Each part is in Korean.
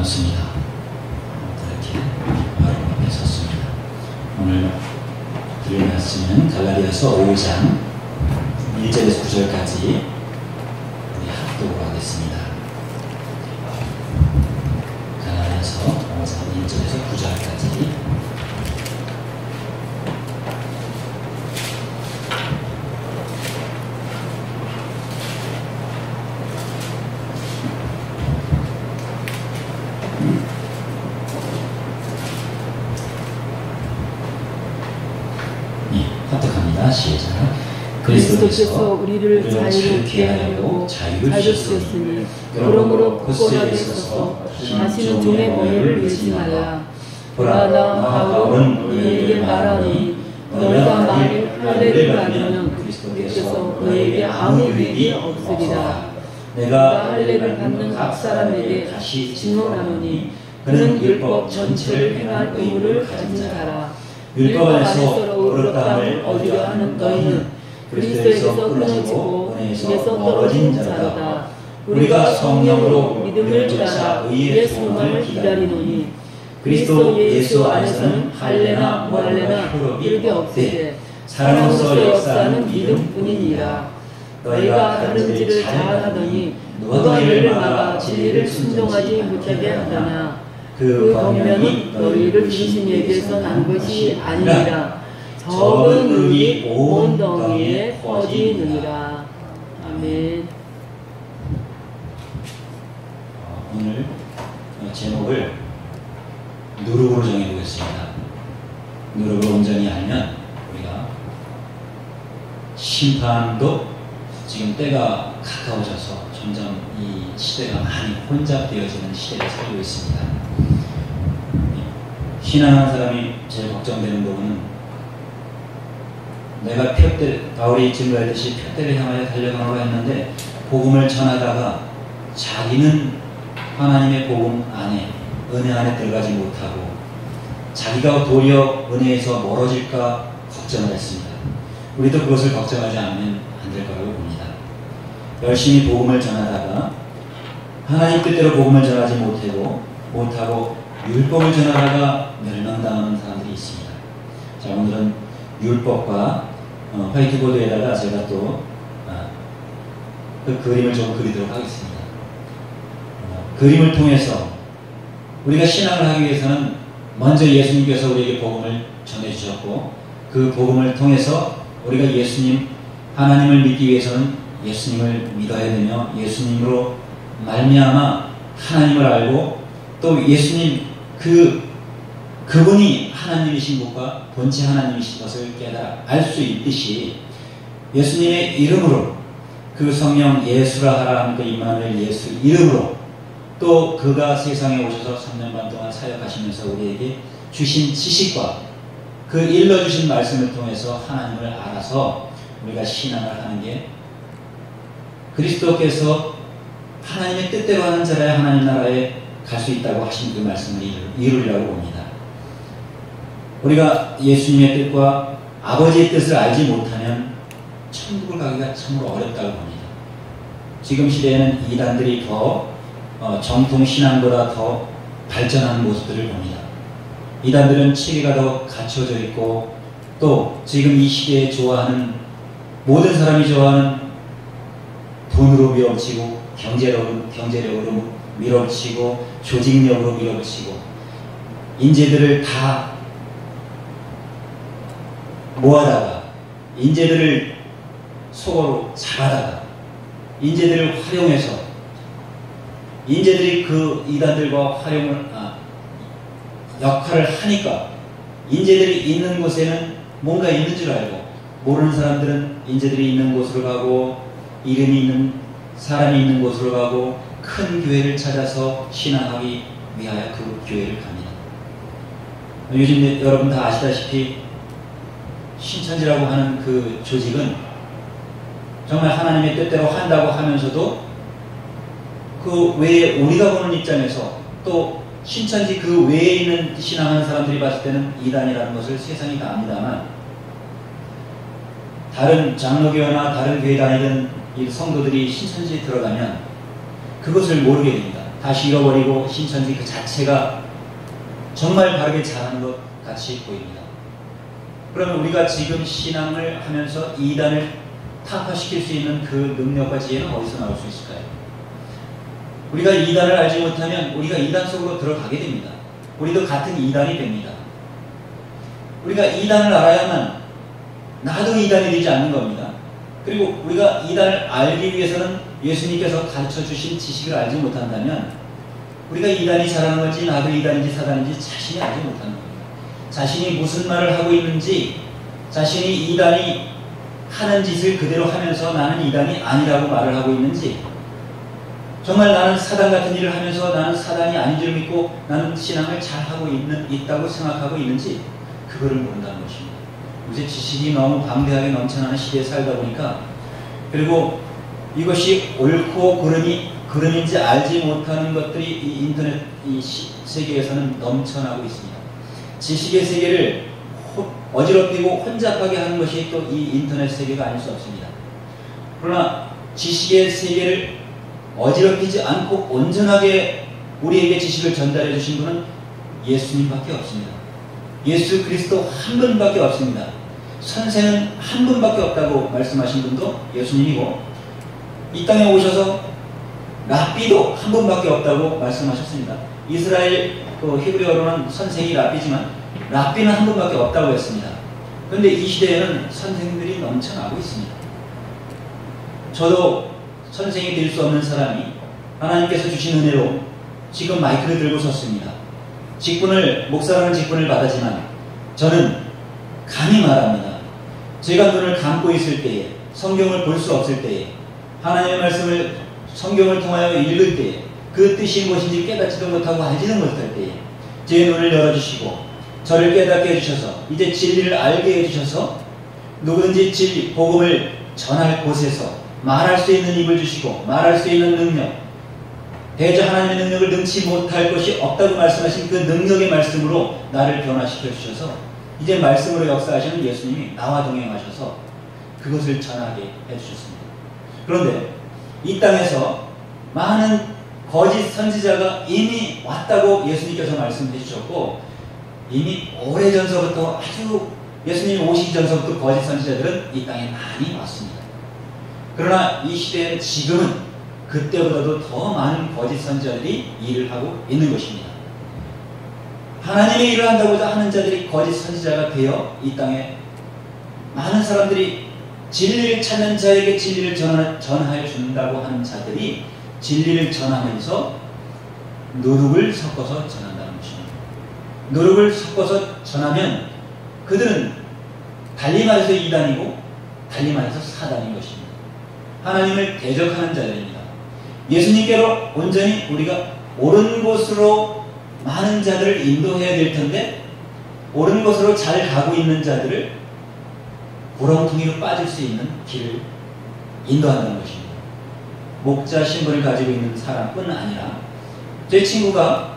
반갑습니다. 이렇게 여러분 앞에 섰습니다. 오늘 드릴 말씀은 갈라디아서 5장 1절에서 9절까지 우리 합독을 하겠습니다. 갈라디아서 5장 1절에서 9절까지 합독합니다. 시작. 그리스도께서 우리를 자유롭게 하려고 자유를 주셨으니 그러므로 굳건하게 서서 다시는 종의 멍에를 매지 말라. 보라, 나 바울은 너희에게 말하니 너희가 만일 할례를 받으면 그리스도께서 너희에게 아무 유익이 없으리라. 내가 할례를 받는 각 사람에게 다시 증언하노니 그는 율법 전체를 행할 의무를 가진 자라. 율법 안에서 어렵다함을 얻으려 하는 너희는 그리스도에서 끊어지고 은혜에서 떨어진 자로다. 우리가 성령으로 믿음을 따라 의의 소망을 기다리노니 그리스도 예수 안에서는 할례나 무할례나 이르게 없으되 사람으로서 역사하는 믿음뿐이니라. 너희가 다른지를 자하더니 누가 너희를 막아 진리를 순종하지 못하게 하더냐. 그 권면이 너희를 중심 얘기에서 난 것이 아니라 적은 의이 온 덩이에 퍼지느니라. 아멘. 오늘 제목을 누룩으로 정해보겠습니다. 누룩을 온전히 알면 우리가 심판도 지금 때가 가까워져서 점점 이 시대가 많이 혼잡되어지는 시대를 살고 있습니다. 신앙하는 사람이 제일 걱정되는 부분은 내가 바울이 지금 말했듯이 표대를 향하여 달려가라고 했는데 복음을 전하다가 자기는 하나님의 복음 안에 은혜 안에 들어가지 못하고 자기가 도리어 은혜에서 멀어질까 걱정을 했습니다. 우리도 그것을 걱정하지 않으면 안 될 거라고 봅니다. 열심히 복음을 전하다가 하나님 뜻대로 복음을 전하지 못하고 율법을 전하다가 멸망당하는 사람들이 있습니다. 자, 오늘은 율법과 화이트보드에다가 제가 또 그 그림을 좀 그리도록 하겠습니다. 그림을 통해서 우리가 신앙을 하기 위해서는 먼저 예수님께서 우리에게 복음을 전해주셨고 그 복음을 통해서 우리가 하나님을 믿기 위해서는 예수님을 믿어야 되며 예수님으로 말미암아 하나님을 알고 또 예수님 그분이 하나님이신 것과 본체 하나님이신 것을 깨달아 알 수 있듯이 예수님의 이름으로 그 성령 예수라 하라 하는 그 임마누엘 예수 이름으로 또 그가 세상에 오셔서 3년 반 동안 사역하시면서 우리에게 주신 지식과 그 일러주신 말씀을 통해서 하나님을 알아서 우리가 신앙을 하는 게 그리스도께서 하나님의 뜻대로 하는 자라야 하나님 나라에 갈 수 있다고 하신 그 말씀을 이루리라고 봅니다. 우리가 예수님의 뜻과 아버지의 뜻을 알지 못하면 천국을 가기가 참으로 어렵다고 봅니다. 지금 시대에는 이단들이 더 정통 신앙보다 더 발전하는 모습들을 봅니다. 이단들은 체계가 더 갖춰져 있고 또 지금 이 시대에 좋아하는 모든 사람이 좋아하는 돈으로 밀어붙이고 경제력으로 밀어붙이고 조직력으로 밀어붙이고 인재들을 다 모아다가 인재들을 속어로 잡아다가 인재들을 활용해서 인재들이 그 이단들과 역할을 하니까 인재들이 있는 곳에는 뭔가 있는 줄 알고 모르는 사람들은 인재들이 있는 곳으로 가고 이름이 있는 사람이 있는 곳으로 가고 큰 교회를 찾아서 신앙하기 위하여 그 교회를 갑니다. 요즘 여러분 다 아시다시피 신천지라고 하는 그 조직은 정말 하나님의 뜻대로 한다고 하면서도 그 외에 우리가 보는 입장에서 또 신천지 그 외에 있는 신앙하는 사람들이 봤을 때는 이단이라는 것을 세상이 다 압니다만 다른 장로교나 다른 교회 다니던 이 성도들이 신천지에 들어가면 그것을 모르게 됩니다. 다시 잃어버리고 신천지 그 자체가 정말 바르게 자라는 것 같이 보입니다. 그러면 우리가 지금 신앙을 하면서 이단을 타파시킬 수 있는 그 능력과 지혜는 어디서 나올 수 있을까요? 우리가 이단을 알지 못하면 우리가 이단 속으로 들어가게 됩니다. 우리도 같은 이단이 됩니다. 우리가 이단을 알아야만 나도 이단이 되지 않는 겁니다. 그리고 우리가 이단을 알기 위해서는 예수님께서 가르쳐 주신 지식을 알지 못한다면 우리가 이단이 잘하는 건지 나도 이단인지 사단인지 자신이 알지 못하는 겁니다. 자신이 무슨 말을 하고 있는지, 자신이 이단이 하는 짓을 그대로 하면서 나는 이단이 아니라고 말을 하고 있는지, 정말 나는 사단 같은 일을 하면서 나는 사단이 아닌 줄 믿고 나는 신앙을 잘하고 있다고 생각하고 있는지, 그거를 모른다는 것입니다. 요새 지식이 너무 방대하게 넘쳐나는 시대에 살다 보니까, 그리고 이것이 옳고 그름인지 알지 못하는 것들이 이 인터넷 이 세계에서는 넘쳐나고 있습니다. 지식의 세계를 어지럽히고 혼잡하게 하는 것이 또 이 인터넷 세계가 아닐 수 없습니다. 그러나 지식의 세계를 어지럽히지 않고 온전하게 우리에게 지식을 전달해 주신 분은 예수님밖에 없습니다. 예수 그리스도 한 분밖에 없습니다. 선생은 한 분밖에 없다고 말씀하신 분도 예수님이고, 이 땅에 오셔서 랍비도 한 분밖에 없다고 말씀하셨습니다. 이스라엘 히브리어로는 선생이 랍비지만 랍비는 한 분밖에 없다고 했습니다. 그런데 이 시대에는 선생들이 넘쳐나고 있습니다. 저도 선생이 될 수 없는 사람이 하나님께서 주신 은혜로 지금 마이크를 들고 섰습니다. 목사라는 직분을 받았지만 저는 감히 말합니다. 제가 눈을 감고 있을 때에, 성경을 볼 수 없을 때에, 하나님의 말씀을 성경을 통하여 읽을 때에 그 뜻이 무엇인지 깨닫지도 못하고 알지도 못할 때에 제 눈을 열어주시고 저를 깨닫게 해주셔서 이제 진리를 알게 해주셔서 누구든지 진리, 복음을 전할 곳에서 말할 수 있는 입을 주시고 말할 수 있는 능력, 대저 하나님의 능력을 능치 못할 것이 없다고 말씀하신 그 능력의 말씀으로 나를 변화시켜 주셔서 이제 말씀으로 역사하시는 예수님이 나와 동행하셔서 그것을 전하게 해주셨습니다. 그런데 이 땅에서 많은 거짓 선지자가 이미 왔다고 예수님께서 말씀해 주셨고, 이미 오래전서부터 아주 예수님이 오시기 전서부터 거짓 선지자들은 이 땅에 많이 왔습니다. 그러나 이 시대에는 지금은 그때보다도 더 많은 거짓 선지자들이 일을 하고 있는 것입니다. 하나님의 일을 한다고자 하는 자들이 거짓 선지자가 되어 이 땅에 많은 사람들이 진리를 찾는 자에게 진리를 전하여 준다고 하는 자들이 진리를 전하면서 누룩을 섞어서 전한다는 것입니다. 누룩을 섞어서 전하면 그들은 달리 말해서 이단이고 달리 말해서 사단인 것입니다. 하나님을 대적하는 자들입니다. 예수님께로 온전히 우리가 옳은 곳으로 많은 자들을 인도해야 될 텐데 옳은 곳으로 잘 가고 있는 자들을 구렁텅이로 빠질 수 있는 길을 인도한다는 것입니다. 목자 신분을 가지고 있는 사람뿐 아니라 제 친구가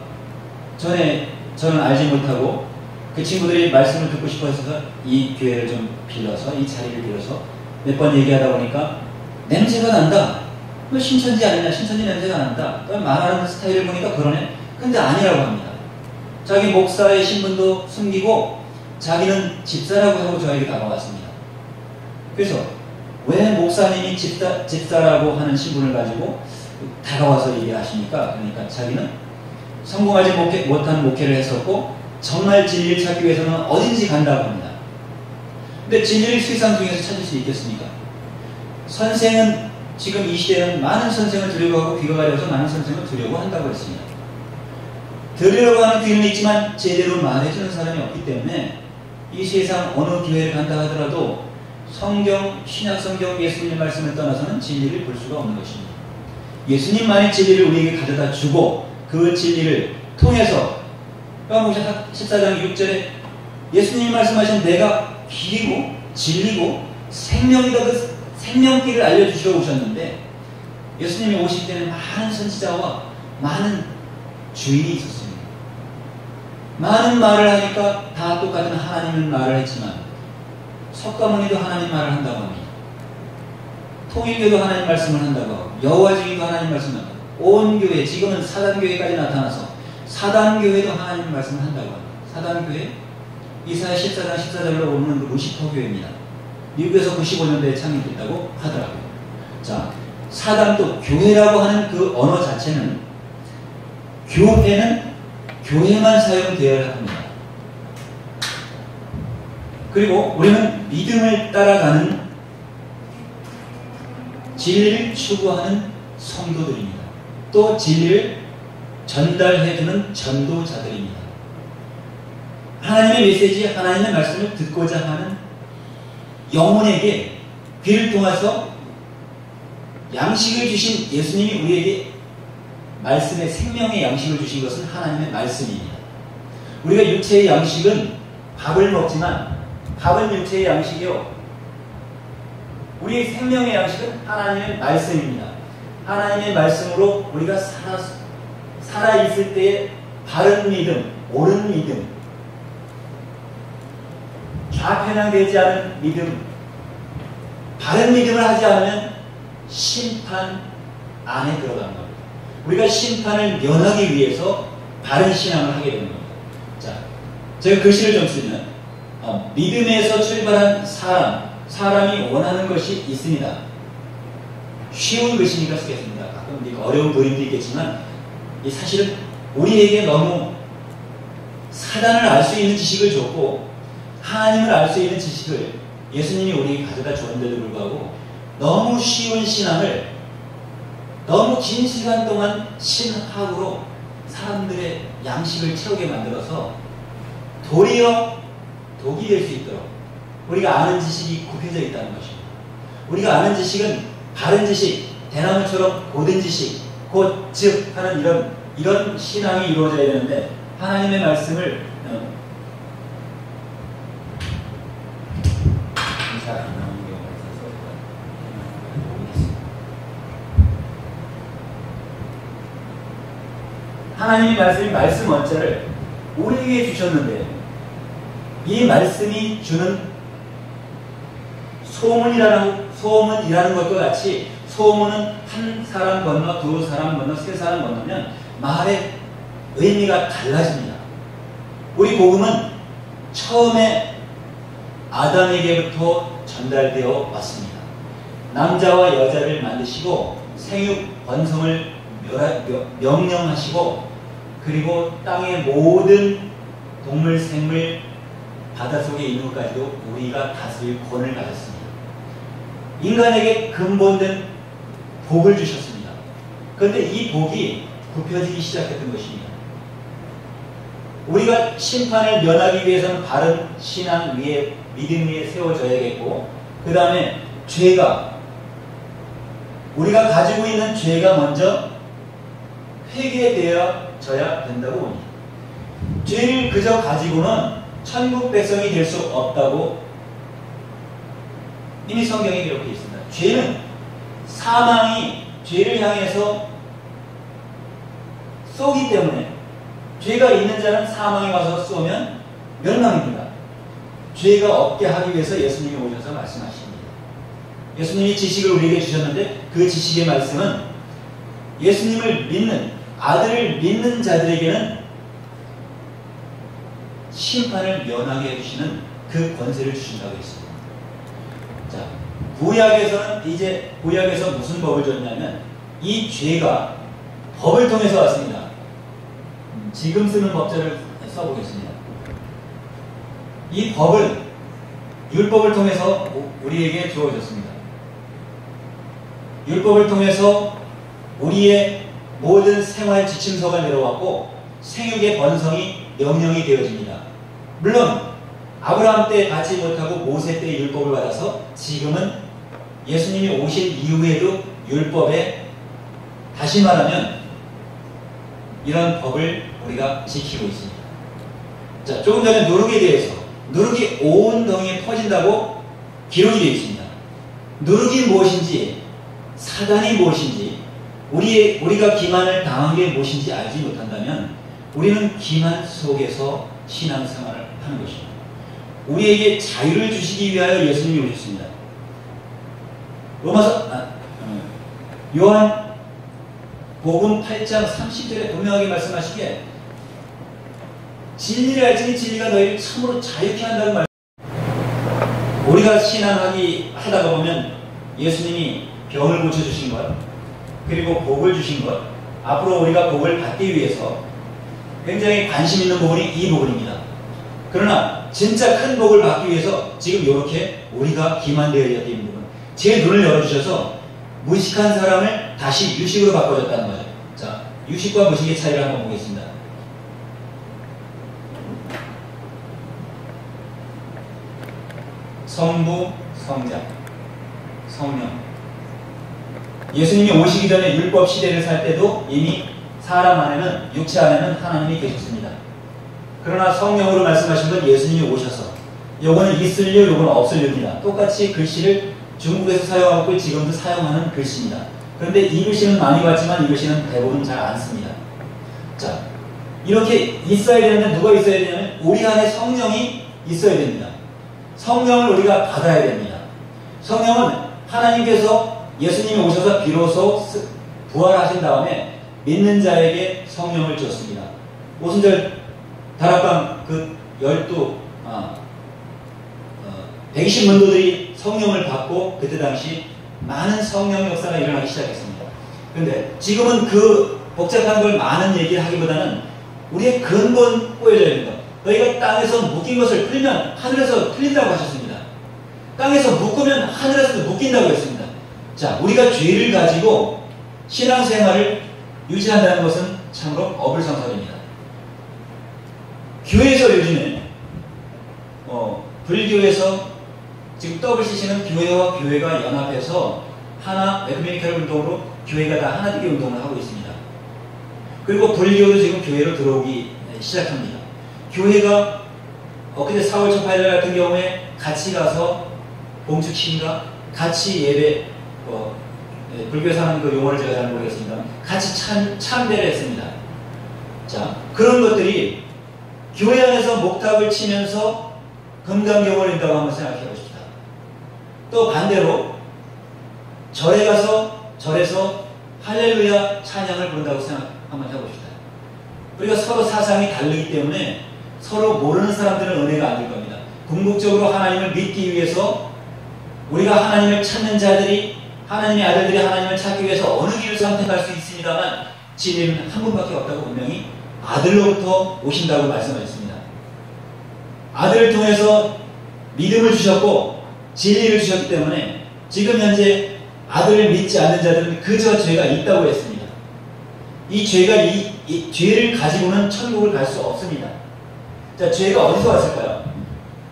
저는 알지 못하고 그 친구들이 말씀을 듣고 싶어서 이 기회를 좀 빌려서 이 자리를 빌려서 몇 번 얘기하다 보니까 냄새가 난다. 너 신천지 아니냐? 신천지 냄새가 난다. 말하는 스타일을 보니까 그러네. 근데 아니라고 합니다. 자기 목사의 신분도 숨기고 자기는 집사라고 하고 저에게 다가왔습니다. 그래서 왜 목사님이 집사라고 하는 신분을 가지고 다가와서 얘기하십니까? 그러니까 자기는 성공하지 못한 목회를 했었고 정말 진리를 찾기 위해서는 어딘지 간다고 합니다. 근데 진리를 세상 중에서 찾을 수 있겠습니까? 선생은 지금 이 시대에는 많은 선생을 두려워하고 귀가 가려서 많은 선생을 두려워한다고 했습니다. 들으려고 하는 귀는 있지만 제대로 말해주는 사람이 없기 때문에 이 세상 어느 교회를 간다 하더라도 성경, 신약성경, 예수님의 말씀을 떠나서는 진리를 볼 수가 없는 것입니다. 예수님만이 진리를 우리에게 가져다 주고 그 진리를 통해서 요한복음 14장 6절에 예수님이 말씀하신 내가 길이고 진리고 생명이다, 그 생명길을 알려주시러 오셨는데 예수님이 오실 때는 많은 선지자와 많은 주인이 있었습니다. 많은 말을 하니까 다 똑같은 하나님의 말을 했지만 석가모니도 하나님 말을 한다고 합니다. 통일교도 하나님 말씀을 한다고 하고 여호와주의도 하나님 말씀을 한다고 하고 온 교회, 지금은 사단교회까지 나타나서 사단교회도 하나님의 말씀을 한다고 합니다. 사단교회, 이사야 14장 14절로 오는 루시퍼 교회입니다. 미국에서 95년대에 창립됐다고 하더라고요. 자, 사단도 교회라고 하는 그 언어 자체는 교회는 교회만 사용되어야 합니다. 그리고 우리는 믿음을 따라가는 진리를 추구하는 성도들입니다. 또 진리를 전달해주는 전도자들입니다. 하나님의 메시지, 하나님의 말씀을 듣고자 하는 영혼에게 귀를 통해서 양식을 주신 예수님이 우리에게 말씀의 생명의 양식을 주신 것은 하나님의 말씀입니다. 우리가 육체의 양식은 밥을 먹지만 밥은 육체의 양식이요, 우리의 생명의 양식은 하나님의 말씀입니다. 하나님의 말씀으로 우리가 살아있을 때의 바른 믿음, 옳은 믿음, 좌편향되지 않은 믿음, 바른 믿음을 하지 않으면 심판 안에 들어가는 겁니다. 우리가 심판을 면하기 위해서 바른 신앙을 하게 되는 겁니다. 자, 제가 글씨를 좀 쓰면 믿음에서 출발한 사람이 원하는 것이 있습니다. 쉬운 글씨니까 쓰겠습니다. 가끔 어려운 그림도 있겠지만 이 사실은 우리에게 너무 사단을 알 수 있는 지식을 줬고 하나님을 알 수 있는 지식을 예수님이 우리에게 가져다 주었는데도 불구하고 너무 쉬운 신앙을 너무 긴 시간 동안 신학으로 사람들의 양식을 채우게 만들어서 도리어 독이 될 수 있도록 우리가 아는 지식이 굽혀져 있다는 것입니다. 우리가 아는 지식은 바른 지식, 대나무처럼 고든 지식, 곧 즉 하는 이런 신앙이 이루어져야 되는데 하나님의 말씀을 하나님의 말씀이 말씀 원자를 우리에게 주셨는데 이 말씀이 주는 소문이라는 것과 같이 소문은 한 사람 건너, 두 사람 건너, 세 사람 건너면 말의 의미가 달라집니다. 우리 복음은 처음에 아담에게부터 전달되어 왔습니다. 남자와 여자를 만드시고 생육 번성을 명령하시고 그리고 땅의 모든 동물, 생물, 바닷속에 있는 것까지도 우리가 다스릴 권을 가졌습니다. 인간에게 근본된 복을 주셨습니다. 그런데 이 복이 굽혀지기 시작했던 것입니다. 우리가 심판을 면하기 위해서는 바른 신앙 위에, 믿음 위에 세워져야겠고 그 다음에 죄가, 우리가 가지고 있는 죄가 먼저 회개되어져야 된다고 봅니다. 죄를 그저 가지고는 천국 백성이 될 수 없다고 이미 성경에 기록되어 있습니다. 죄는 사망이 죄를 향해서 쏘기 때문에 죄가 있는 자는 사망이 와서 쏘면 멸망입니다. 죄가 없게 하기 위해서 예수님이 오셔서 말씀하십니다. 예수님이 지식을 우리에게 주셨는데 그 지식의 말씀은 예수님을 믿는, 아들을 믿는 자들에게는 심판을 면하게 해주시는 그 권세를 주신다고 했습니다. 자, 구약에서 무슨 법을 줬냐면 이 죄가 법을 통해서 왔습니다. 지금 쓰는 법절을 써보겠습니다. 이 법은 율법을 통해서 우리에게 주어졌습니다. 율법을 통해서 우리의 모든 생활 지침서가 내려왔고 생육의 번성이 명령이 되어집니다. 물론 아브라함 때 받지 못하고 모세 때 율법을 받아서 지금은 예수님이 오신 이후에도 율법에 다시 말하면 이런 법을 우리가 지키고 있습니다. 자, 조금 전에 누룩에 대해서 누룩이 온 덩이에 퍼진다고 기록이 되어 있습니다. 누룩이 무엇인지, 사단이 무엇인지, 우리가 기만을 당한 게 무엇인지 알지 못한다면 우리는 기만 속에서 신앙생활을 하는 것입니다. 우리에게 자유를 주시기 위하여 예수님이 오셨습니다. 요한 복음 8장 30절에 분명하게 말씀하시기에 진리를 알지니 진리가 너희를 참으로 자유케 한다는 말. 우리가 신앙하다가 보면 예수님이 병을 고쳐주신 것, 그리고 복을 주신 것, 앞으로 우리가 복을 받기 위해서 굉장히 관심 있는 부분이 이 부분입니다. 그러나 진짜 큰 복을 받기 위해서 지금 이렇게 우리가 기만되어야 되는 부분, 제 눈을 열어주셔서 무식한 사람을 다시 유식으로 바꿔줬다는 거죠. 자, 유식과 무식의 차이를 한번 보겠습니다. 성부, 성자, 성령. 예수님이 오시기 전에 율법 시대를 살 때도 이미 사람 안에는, 육체 안에는 하나님이 계셨습니다. 그러나 성령으로 말씀하신 건 예수님이 오셔서, 요거는 있을 일, 요거는 없을 일입니다. 똑같이 글씨를 중국에서 사용하고 지금도 사용하는 글씨입니다. 그런데 이 글씨는 많이 봤지만 이 글씨는 대부분 잘 안 씁니다. 자, 이렇게 있어야 되는데 누가 있어야 되냐면 우리 안에 성령이 있어야 됩니다. 성령을 우리가 받아야 됩니다. 성령은 하나님께서 예수님이 오셔서 비로소 부활하신 다음에 믿는 자에게 성령을 주었습니다. 오순절 다락방 그 120문도들이 성령을 받고 그때 당시 많은 성령 역사가 일어나기 시작했습니다. 그런데 지금은 그 복잡한 걸 많은 얘기를 하기보다는 우리의 근본 꼬여져 있는 것. 너희가 땅에서 묶인 것을 풀면 하늘에서 풀린다고 하셨습니다. 땅에서 묶으면 하늘에서도 묶인다고 했습니다. 자, 우리가 죄를 가지고 신앙생활을 유지한다는 것은 참으로 어불성설입니다. 교회에서 요즘에 불교에서 지금 WCC는 교회와 교회가 연합해서 하나 에쿠메니컬 운동으로 교회가 다 하나 되기 운동을 하고 있습니다. 그리고 불교도 지금 교회로 들어오기 시작합니다. 교회가 엊그제 4월 첫 화요일 같은 경우에 같이 가서 봉축신가 같이 예배, 불교에서 하는 그 용어를 제가 잘 모르겠습니다. 같이 참배를 했습니다. 자, 그런 것들이 교회 안에서 목탁을 치면서 금강경을 읽다고 한번 생각해 보십시다. 또 반대로 절에 가서 절에서 할렐루야 찬양을 부른다고 생각 한번 해봅시다. 우리가 서로 사상이 다르기 때문에 서로 모르는 사람들은 은혜가 안 될 겁니다. 궁극적으로 하나님을 믿기 위해서 우리가 하나님을 찾는 자들이, 하나님의 아들들이 하나님을 찾기 위해서 어느 길을 선택할 수 있습니다만 진리는 한 분밖에 없다고 분명히 아들로부터 오신다고 말씀하셨습니다. 아들을 통해서 믿음을 주셨고 진리를 주셨기 때문에 지금 현재 아들을 믿지 않는 자들은 그저 죄가 있다고 했습니다. 이 죄가 이 죄를 가지고는 천국을 갈 수 없습니다. 자, 죄가 어디서 왔을까요?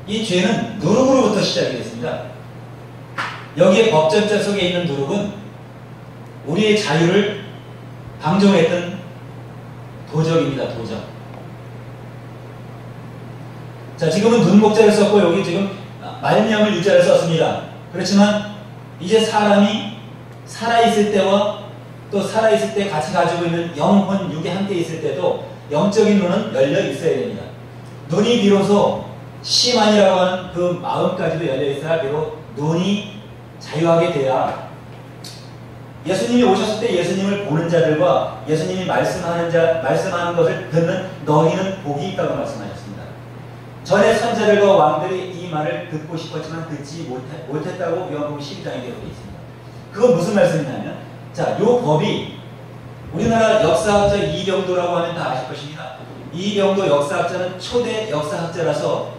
이 죄는 누룩으로부터 시작이 됐습니다. 여기에 법전자 속에 있는 누룩은 우리의 자유를 방종했던 도적입니다. 도적. 자, 지금은 눈목자를 썼고 여기 지금 말명을 유자를 썼습니다. 그렇지만 이제 사람이 살아있을 때와 또 살아있을 때 같이 가지고 있는 영혼, 육이 함께 있을 때도 영적인 눈은 열려 있어야 됩니다. 눈이 비로소 심안이라고 하는 그 마음까지도 열려 있어야 비록 눈이 자유하게 돼야 예수님이 오셨을 때 예수님을 보는 자들과 예수님이 말씀하는 것을 듣는 너희는 복이 있다고 말씀하셨습니다. 전에 선자들과 왕들이 이 말을 듣고 싶었지만 듣지 못했다고 요한복음 12장에 기록되어 있습니다. 그건 무슨 말씀이냐면, 자, 요 법이 우리나라 역사학자 이병도라고 하면 다 아실 것입니다. 이병도 역사학자는 초대 역사학자라서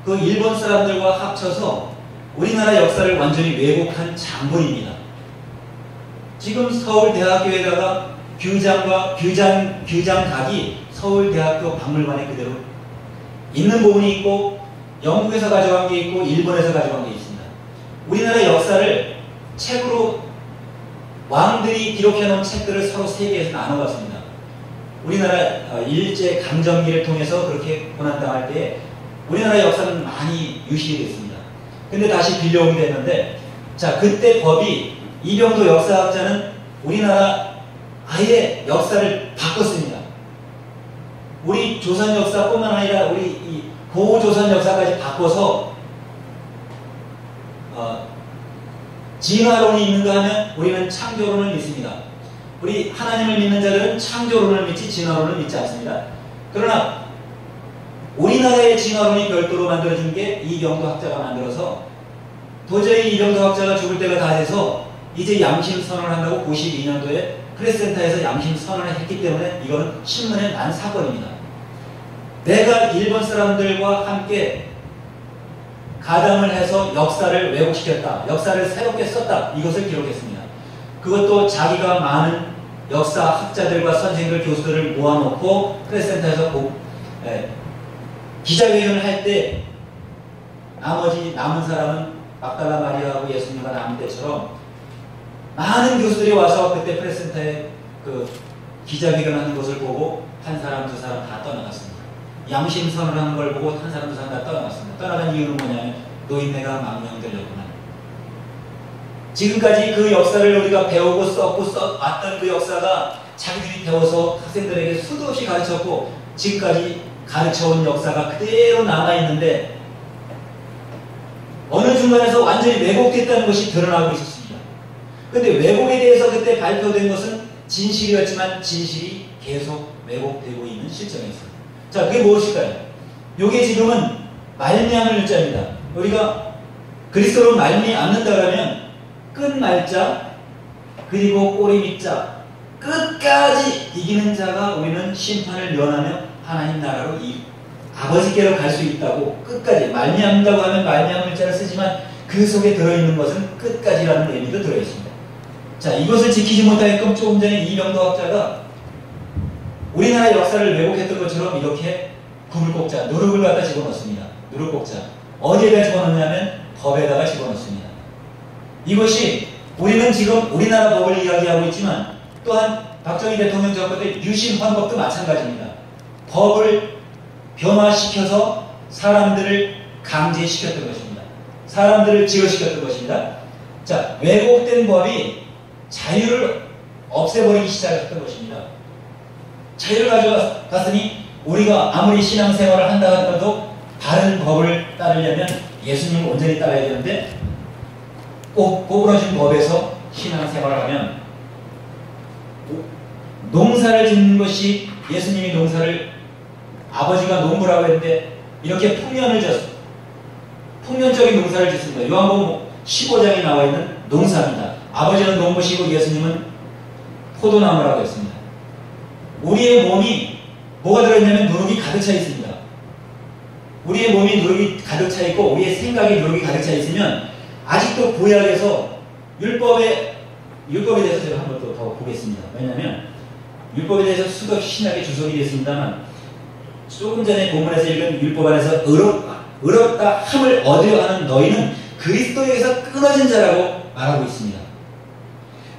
그 일본 사람들과 합쳐서 우리나라 역사를 완전히 왜곡한 장본입니다. 지금 서울대학교에다가 규장각이 서울대학교 박물관에 그대로 있는 부분이 있고 영국에서 가져간 게 있고 일본에서 가져간 게 있습니다. 우리나라 역사를 책으로 왕들이 기록해놓은 책들을 서로 세계에서 나눠봤습니다. 우리나라 일제 강점기를 통해서 그렇게 고난당할 때 우리나라 역사는 많이 유실이 됐습니다. 근데 다시 빌려오게 됐는데, 자, 그때 법이 이병도 역사학자는 우리나라 아예 역사를 바꿨습니다. 우리 조선 역사뿐만 아니라 우리 이 고조선 역사까지 바꿔서 진화론이 있는가 하면 우리는 창조론을 믿습니다. 우리 하나님을 믿는 자들은 창조론을 믿지 진화론을 믿지 않습니다. 그러나 우리나라의 진화론이 별도로 만들어진 게 이병도 학자가 만들어서 도저히 이병도 학자가 죽을 때가 다 돼서 이제 양심 선언을 한다고 92년도에 프레스센터에서 양심 선언을 했기 때문에 이거는 신문에 난 사건입니다. 내가 일본 사람들과 함께 가담을 해서 역사를 왜곡시켰다. 역사를 새롭게 썼다. 이것을 기록했습니다. 그것도 자기가 많은 역사 학자들과 선생님들, 교수들을 모아놓고 프레스센터에서 기자회견을 할 때 나머지 남은 사람은 막달라 마리아하고 예수님과 남은 때처럼 많은 교수들이 와서 그때 프레스센터에 그 기자회견하는 것을 보고 한 사람, 두 사람 다 떠나갔습니다. 양심선을 하는 걸 보고 한 사람, 두 사람 다 떠나갔습니다. 떠나간 이유는 뭐냐면 노인네가 망명되려구나. 지금까지 그 역사를 우리가 배우고 썼고 써왔던 그 역사가 자기들이 배워서 학생들에게 수도 없이 가르쳤고 지금까지 가르쳐온 역사가 그대로 남아있는데 어느 중간에서 완전히 왜곡됐다는 것이 드러나고 있었습니다. 그런데 왜곡에 대해서 그때 발표된 것은 진실이었지만 진실이 계속 왜곡되고 있는 실정이었습니다. 자, 그게 무엇일까요? 이게 지금은 말미암을 자입니다. 우리가 그리스도로 말미암는다 그러면 끝말자 그리고 꼬리밑자 끝까지 이기는 자가 우리는 심판을 면하며 하나님 나라로 아버지께로 갈 수 있다고 끝까지 말미암는다고 하면 말미암을 자를 쓰지만 그 속에 들어있는 것은 끝까지라는 의미도 들어있습니다. 자, 이것을 지키지 못하게끔 조금 전에 이병도 학자가 우리나라 역사를 왜곡했던 것처럼 이렇게 구물꼭자, 누룩을 갖다 집어넣습니다. 누룩꼭자. 어디에다 집어넣냐면 법에다가 집어넣습니다. 이것이 우리는 지금 우리나라 법을 이야기하고 있지만 또한 박정희 대통령 정부 때 유신 헌법도 마찬가지입니다. 법을 변화시켜서 사람들을 강제시켰던 것입니다. 사람들을 지어시켰던 것입니다. 자, 왜곡된 법이 자유를 없애버리기 시작했던 것입니다. 자유를 가져갔으니 우리가 아무리 신앙생활을 한다 하더라도 다른 법을 따르려면 예수님을 온전히 따라야 되는데 꼭 꼬부러진 법에서 신앙생활을 하면 농사를 짓는 것이 예수님이 농사를 아버지가 농부라고 했는데 이렇게 풍년을 졌습니다. 풍년적인 농사를 짓습니다. 요한복음 15장에 나와 있는 농사입니다. 아버지는 농부시고 예수님은 포도나무라고 했습니다. 우리의 몸이 뭐가 들어있냐면 누룩이 가득 차 있습니다. 우리의 몸이 누룩이 가득 차 있고 우리의 생각이 누룩이 가득 차 있으면 아직도 구약에서 율법에 대해서 제가 한 번 더 보겠습니다. 왜냐하면 율법에 대해서 수도 없이 신학에 주석이 됐습니다만 조금 전에 본문에서 읽은 율법 안에서 의롭다 함을 얻으려 하는 너희는 그리스도에서 끊어진 자라고 말하고 있습니다.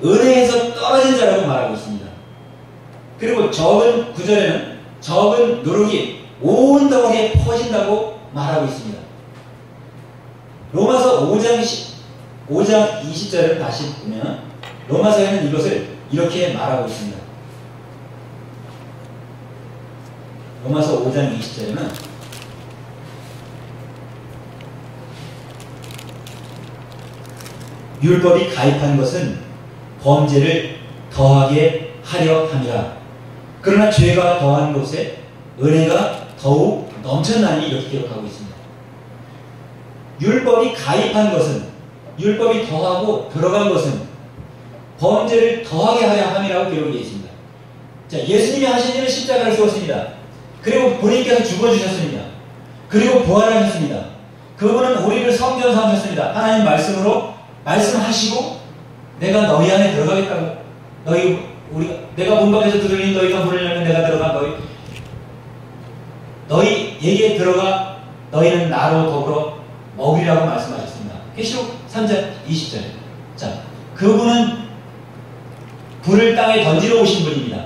은혜에서 떨어진 자라고 말하고 있습니다. 그리고 적은 구절에는 적은 누룩이 온 덩어리에 퍼진다고 말하고 있습니다. 로마서 5장 20절을 다시 보면 로마서에는 이것을 이렇게 말하고 있습니다. 로마서 5장 20절에는 율법이 가입한 것은 범죄를 더하게 하려 함이라. 그러나 죄가 더한 곳에 은혜가 더욱 넘쳐나니 이렇게 기록하고 있습니다. 율법이 가입한 것은 율법이 더하고 들어간 것은 범죄를 더하게 하려 함이라고 기록되어 있습니다. 자, 예수님이 하신 일은 십자가를 쏘았습니다. 그리고 본인께서 죽어주셨습니다. 그리고 부활하셨습니다. 그분은 우리를 성전 삼으셨습니다. 하나님 말씀으로 말씀하시고 내가 너희 안에 들어가겠다고 내가 문 밖에서 두드리니 너희가 문을 열면 내가 들어가 너희에게 들어가 너희는 나로 더불어 먹이라고 말씀하셨습니다. 계시록 3장 20절. 자, 그분은 불을 땅에 던지러 오신 분입니다.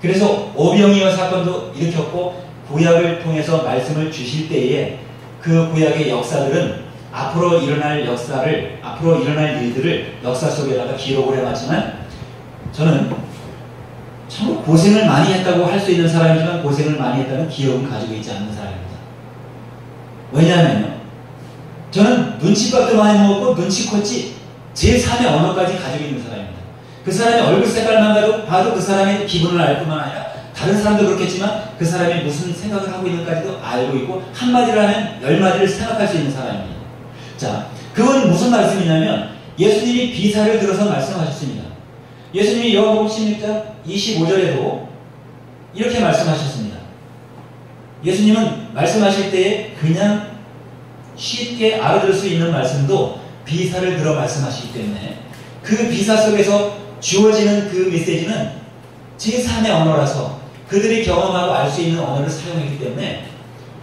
그래서 오병이어 사건도 일으켰고 구약을 통해서 말씀을 주실 때에 그 구약의 역사들은 앞으로 일어날 일들을 역사 속에다가 기록을 해놨지만 저는 참 고생을 많이 했다고 할 수 있는 사람이지만 고생을 많이 했다는 기억은 가지고 있지 않는 사람입니다. 왜냐하면요, 저는 눈치밥도 많이 먹었고 눈치코치 제3의 언어까지 가지고 있는 사람입니다. 그 사람의 얼굴 색깔만 봐도 그 사람의 기분을 알 뿐만 아니라 다른 사람도 그렇겠지만 그 사람이 무슨 생각을 하고 있는지도 알고 있고 한마디를 하면 10마디를 생각할 수 있는 사람입니다. 자, 그건 무슨 말씀이냐면 예수님이 비사를 들어서 말씀하셨습니다. 예수님이 요한복음 16장 25절에도 이렇게 말씀하셨습니다. 예수님은 말씀하실 때에 그냥 쉽게 알아들을 수 있는 말씀도 비사를 들어 말씀하시기 때문에 그 비사 속에서 주어지는 그 메시지는 제3의 언어라서 그들이 경험하고 알 수 있는 언어를 사용했기 때문에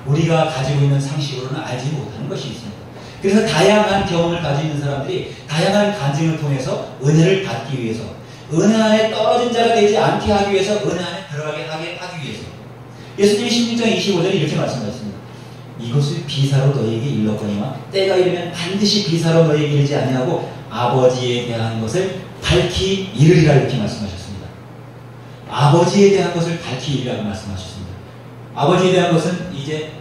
우리가 가지고 있는 상식으로는 알지 못하는 것이 있습니다. 그래서 다양한 경험을 가지고 있는 사람들이 다양한 간증을 통해서 은혜를 받기 위해서, 은혜 안에 떨어진 자가 되지 않게 하기 위해서, 은혜 안에 들어가게 하기 위해서 예수님이 16장 25절에 이렇게 말씀하셨습니다. 이것을 비사로 너희에게 일렀거니와 때가 이르면 반드시 비사로 너희에게 이르지 아니하고 아버지에 대한 것을 밝히 이르리라 이렇게 말씀하셨습니다. 아버지에 대한 것을 밝히 이르리라고 말씀하셨습니다. 아버지에 대한 것은 이제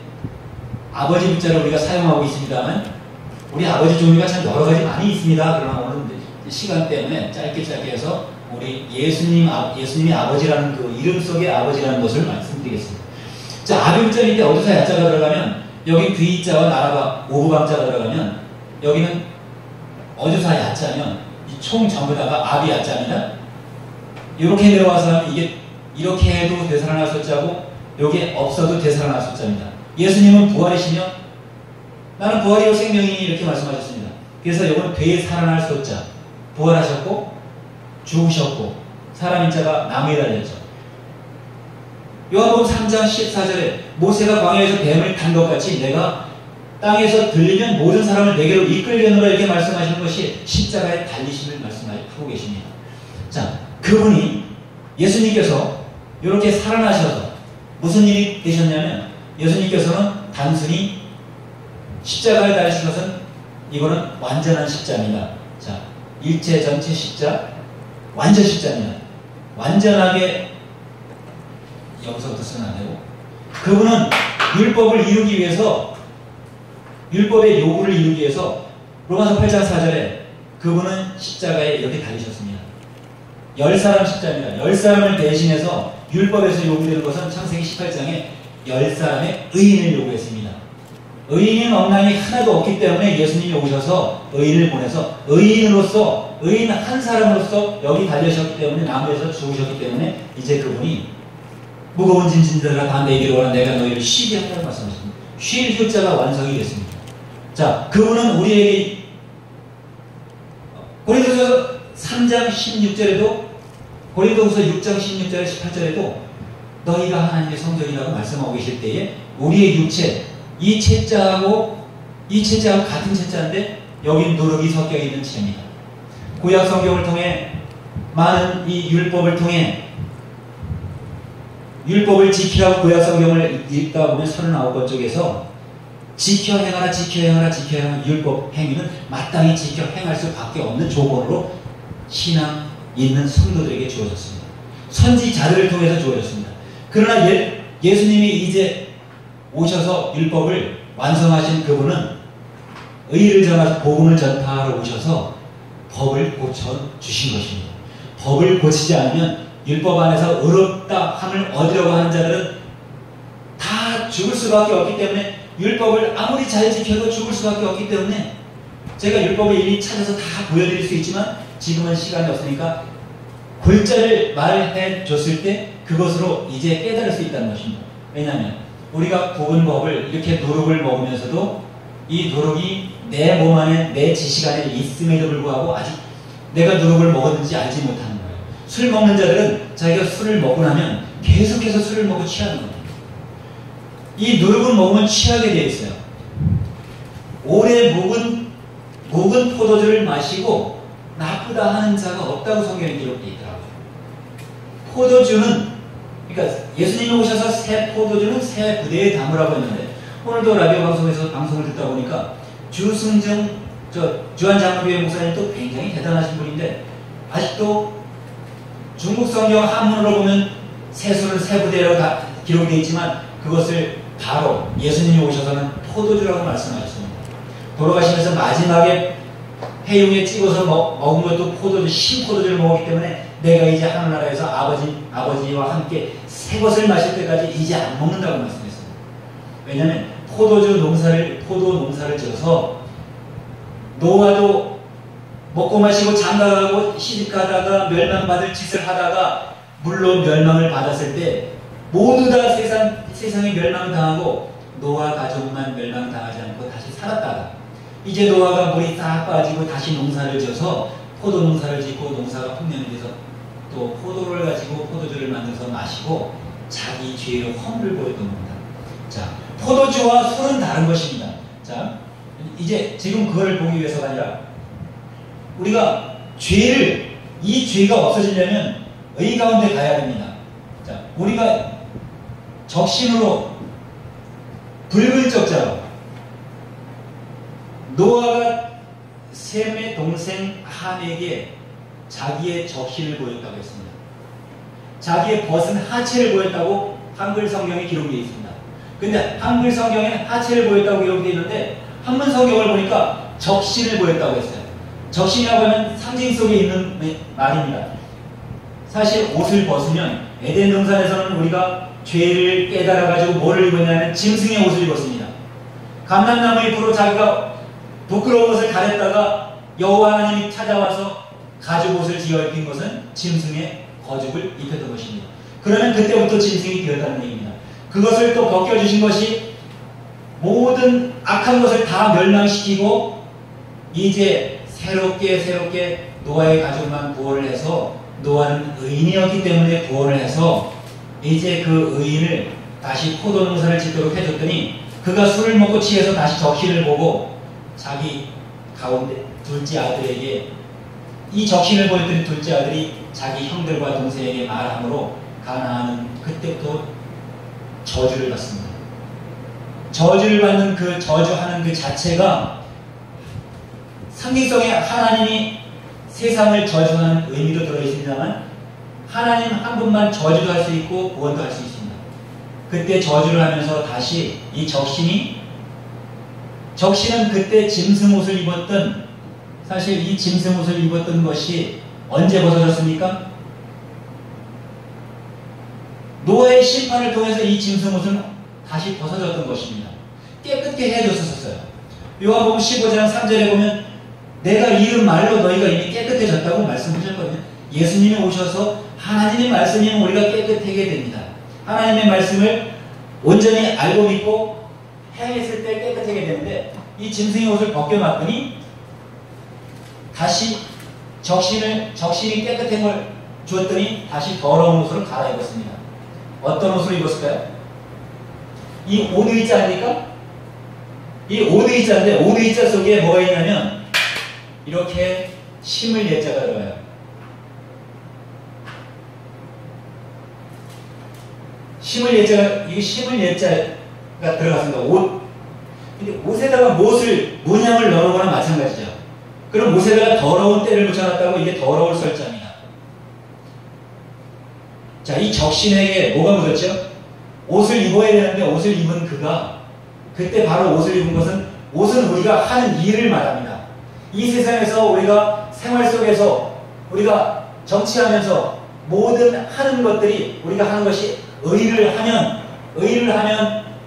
아버지 문자를 우리가 사용하고 있습니다만 우리 아버지 종류가 참 여러 가지 많이 있습니다. 그러나 오늘 시간 때문에 짧게 해서 우리 예수님이 아버지라는 그 이름 속의 아버지라는 것을 말씀드리겠습니다. 자, 아비 문자 밑에 어조사 야자가 들어가면 여기 귀자와 나라가 오부방자가 들어가면 여기는 어조사 야자면 총 전부 다가 아비 야자입니다. 이렇게 내려와서 이게 이렇게 해도 되살아날 숫자고 여기에 없어도 되살아날 숫자입니다. 예수님은 부활이시며 나는 부활이요 생명이니 이렇게 말씀하셨습니다. 그래서 이건 되살아날 숫자, 부활하셨고 죽으셨고 사람인 자가 나무에 달렸죠. 요한복음 3장 14절에 모세가 광야에서 뱀을 탄 것 같이 내가 땅에서 들리면 모든 사람을 내게로 이끌려노라 이렇게 말씀하시는 것이 십자가의 달리심을 말씀하고 계십니다. 자, 그분이 예수님께서 이렇게 살아나셔서 무슨 일이 되셨냐면 예수님께서는 단순히 십자가에 달리신 것은 이거는 완전한 십자입니다. 자, 일체 전체 십자, 완전 십자입니다. 완전하게 여기서부터 쓰면 안 되고 그분은 율법을 이루기 위해서 율법의 요구를 이루기 위해서 로마서 8장 4절에 그분은 십자가에 이렇게 달리셨습니다. 10사람 십자입니다. 10사람을 대신해서 율법에서 요구되는 것은 창세기 18장에 10사람의 의인을 요구했습니다. 의인인 억난이 하나도 없기 때문에 예수님이 오셔서 의인을 보내서 의인으로서 의인 한 사람으로서 여기 달려셨기 때문에 나무에서 죽으셨기 때문에 이제 그분이 무거운 짐진들아 다 내게로 오라 내가 너희를 쉬게 한다고 말씀하십니다. 쉴 효자가 완성이 됐습니다. 자, 그분은 우리에게 고린도서 3장 16절에도 고린도서 6장 16절 18절에도 너희가 하나님의 성전이라고 말씀하고 계실 때에 우리의 육체 이 채자하고 같은 채자인데 여기 누룩이 섞여 있는 채입니다. 구약 성경을 통해 많은 이 율법을 통해 율법을 지키라고 구약 성경을 읽다 보면 39권 쪽에서 지켜 행하라 지켜 행하라 지켜 행하라 율법 행위는 마땅히 지켜 행할 수밖에 없는 조건으로 신앙 있는 성도들에게 주어졌습니다. 선지자들을 통해서 주어졌습니다. 그러나 예수님이 이제 오셔서 율법을 완성하신 그분은 의를 전하셔서 복음을 전파하러 오셔서 법을 고쳐주신 것입니다. 법을 고치지 않으면 율법 안에서 의롭다 함을 얻으려고 하는 자들은 다 죽을 수밖에 없기 때문에 율법을 아무리 잘 지켜도 죽을 수밖에 없기 때문에 제가 율법을 일일이 찾아서 다 보여드릴 수 있지만 지금은 시간이 없으니까 골자를 말해 줬을 때 그것으로 이제 깨달을 수 있다는 것입니다. 왜냐하면 우리가 구분 법을 이렇게 누룩을 먹으면서도 이 누룩이 내 몸 안에 내 지식 안에 있음에도 불구하고 아직 내가 누룩을 먹었는지 알지 못하는 거예요. 술 먹는 자들은 자기가 술을 먹고 나면 계속해서 술을 먹고 취하는 거예요. 이 누룩은 먹으면 취하게 되어 있어요. 오래 묵은 포도주를 마시고 나쁘다 하는 자가 없다고 성경에 기록되어 있더라고요. 포도주는 그러니까 예수님이 오셔서 새 포도주는 새 부대에 담으라고 했는데 오늘도 라디오 방송에서 방송을 듣다 보니까 주승정 주한장로교회 목사님도 굉장히 대단하신 분인데 아직도 중국 성경 한문으로 보면 새 술은 새 부대로 다 기록되어 있지만 그것을 바로 예수님이 오셔서는 포도주라고 말씀하셨습니다. 돌아가시면서 마지막에 해용에 찍어서 먹은 것도 포도주, 신포도주를 먹었기 때문에 내가 이제 하늘나라에서 아버지와 함께 새 것을 마실 때까지 이제 안 먹는다고 말씀했어요. 왜냐하면 포도 농사를 지어서 노아도 먹고 마시고 장가가고 시집가다가 멸망받을 짓을 하다가 물론 멸망을 받았을 때 모두 다 세상에 멸망당하고 노아 가족만 멸망당하지 않고 다시 살았다가 이제 노아가 물이 싹 빠지고 다시 농사를 지어서 포도 농사를 짓고 농사가 풍년돼서 또 포도를 가지고 포도주를 만들어서 마시고 자기 죄의 허물을 보였던 겁니다. 자, 포도주와 술은 다른 것입니다. 자, 이제 지금 그걸 보기 위해서가 아니라 우리가 이 죄가 없어지려면 의 가운데 가야 됩니다. 자, 우리가 적신으로 붉은 적자로 노아가 셈의 동생 함에게 자기의 적신을 보였다고 했습니다. 자기의 벗은 하체를 보였다고 한글 성경에 기록되어 있습니다. 근데 한글 성경에 하체를 보였다고 기록되어 있는데 한문 성경을 보니까 적신을 보였다고 했어요. 적신이라고 하면 상징 속에 있는 말입니다. 사실 옷을 벗으면 에덴 동산에서는 우리가 죄를 깨달아가지고 뭐를 입었냐면 짐승의 옷을 입었습니다. 감람나무 잎으로 자기가 부끄러운 것을 가렸다가 여호와 하나님이 찾아와서 가죽 옷을 지어 입힌 것은 짐승의 거죽을 입혔던 것입니다. 그러면 그때부터 짐승이 되었다는 얘기입니다. 그것을 또 벗겨주신 것이 모든 악한 것을 다 멸망시키고 이제 새롭게 노아의 가족만 구원을 해서 노아는 의인이었기 때문에 구원을 해서 이제 그 의인을 다시 포도 농사를 짓도록 해줬더니 그가 술을 먹고 취해서 다시 적신을 보고 자기 가운데 둘째 아들에게 이 적신을 보였더니 둘째 아들이 자기 형들과 동생에게 말함으로 가나안은 그때부터 저주를 받습니다. 저주를 받는 그 저주하는 그 자체가 상징성에 하나님이 세상을 저주하는 의미도 들어있습니다만 하나님 한 분만 저주도 할 수 있고 구원도 할 수 있습니다. 그때 저주를 하면서 다시 이 적신은 그때 짐승 옷을 입었던 사실 이 짐승 옷을 입었던 것이 언제 벗어졌습니까? 노아의 심판을 통해서 이 짐승 옷은 다시 벗어졌던 것입니다. 깨끗게 해줬었어요. 요한복음 15장 3절에 보면 내가 이은 말로 너희가 이미 깨끗해졌다고 말씀하셨거든요. 예수님이 오셔서 하나님의 말씀이면 우리가 깨끗하게 됩니다. 하나님의 말씀을 온전히 알고 믿고 행했을 때 깨끗하게 되는데 이 짐승의 옷을 벗겨놨더니 다시 적신이 깨끗한 걸 주었더니 다시 더러운 옷으로 갈아입었습니다. 어떤 옷을 입었을까요? 이 오드이자 아닙니까? 이 오드이자인데 오드이자 속에 뭐가 있냐면 이렇게 심을 예자가 들어가요. 심을 예자가 들어갔습니다. 근데 옷에다가 문양을 넣는 거나 마찬가지죠. 그럼 옷에다가 더러운 때를 붙여놨다고 이게 더러울 설자입니다. 자, 이 적신에게 뭐가 묻었죠? 옷을 입어야 되는데 옷을 입은 그가 그때 바로 옷을 입은 것은 옷은 우리가 하는 일을 말합니다. 이 세상에서 우리가 생활 속에서 우리가 정치하면서 모든 하는 것들이 우리가 하는 것이 의를 하면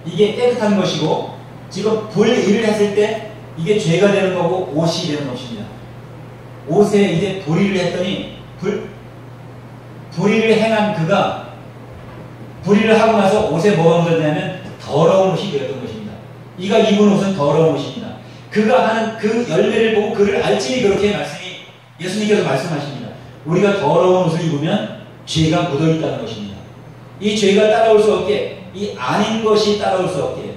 이게 깨끗한 것이고 지금 불의를 했을 때 이게 죄가 되는 거고 옷이 되는 것입니다. 옷에 이제 불의를 했더니 불의를 행한 그가 불의를 하고 나서 옷에 뭐가 묻었냐면 더러운 옷이 되었던 것입니다. 이가 입은 옷은 더러운 옷입니다. 그가 하는 그 열매를 보고 그를 알지니 그렇게 예수님께서 말씀하십니다. 우리가 더러운 옷을 입으면 죄가 묻어있다는 것입니다. 이 죄가 따라올 수 없게 이 아닌 것이 따라올 수 없게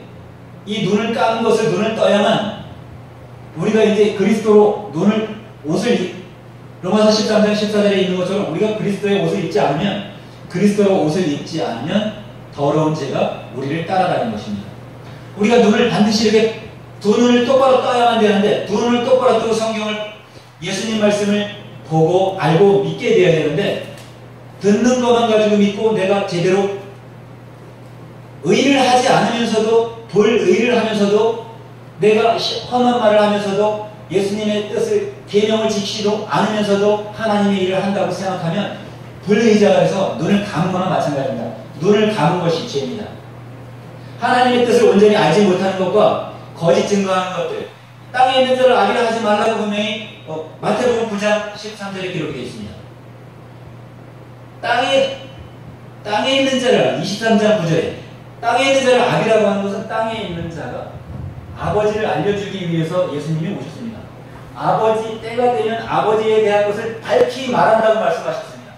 이 눈을 감은 것을 눈을 떠야만 우리가 이제 그리스도로 옷을 로마서 13장 14절에 있는 것처럼 우리가 그리스도의 옷을 입지 않으면 그리스도의 옷을 입지 않으면 더러운 죄가 우리를 따라다니는 것입니다. 우리가 눈을 반드시 이렇게 두 눈을 똑바로 떠야만 되는데 두 눈을 똑바로 뜨고 성경을 예수님 말씀을 보고 알고 믿게 돼야 되는데 듣는 것만 가지고 믿고 내가 제대로 의를 하지 않으면서도 불의를 하면서도 내가 험한 말을 하면서도 예수님의 뜻을 계명을 지키지도 않으면서도 하나님의 일을 한다고 생각하면 불의자가 돼서 눈을 감은 거나 마찬가지입니다. 눈을 감은 것이 죄입니다. 하나님의 뜻을 온전히 알지 못하는 것과 거짓 증거하는 것들, 땅에 있는 자를 악이라 하지 말라고 분명히 마태복음 9장 13절에 기록되어 있습니다. 땅에 있는 자를 23장 9절에 땅에 있는 자를 악이라고 하는 것은 땅에 있는 자가 아버지를 알려주기 위해서 예수님이 오셨습니다. 아버지 때가 되면 아버지에 대한 것을 밝히 말한다고 말씀하셨습니다.